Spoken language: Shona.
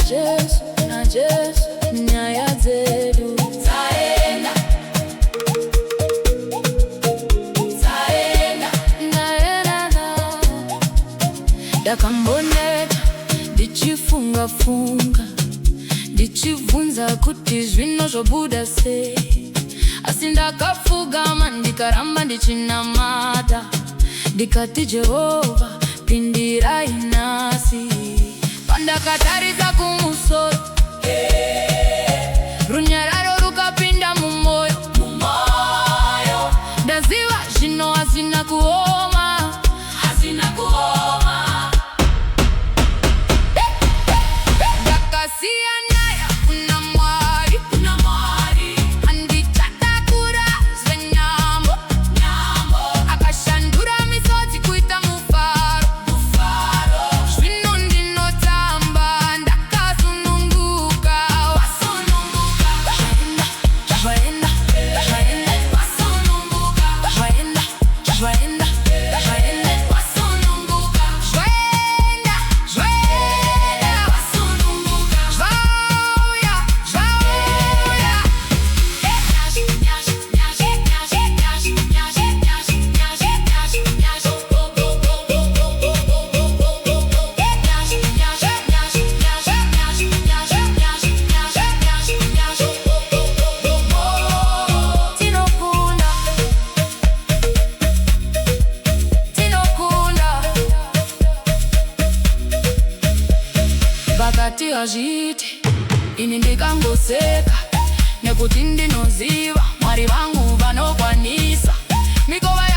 Jesu, na Jesu, nyaya zetu zaenda, zaenda, naenda dakamboneta ndichifunga ndichivunza kuti zvino zvobuda sei, asi ndakapfugama ndikaramba ndichinamata, ndikati Jehovha pindirai nhasi. Pandakatarisa kumusoro, runyararo rukapinda mumoyo, ndaziva zvino hazina kuoma, hazina kuoma. Ndakasiya nyaya kuna Mwari, andichatakura zvenyambo, akashandura misodzi kuita mufaro. Zvino ndinotamba ndakasununguka, zvaenda, wasununguka, zvaenda, wasununguka, wasununguka, zvauya. Tinokunda vakati hazviiti, ini ndikangoseka nekuti ndinoziva Mwari vangu vanokwanisa mikova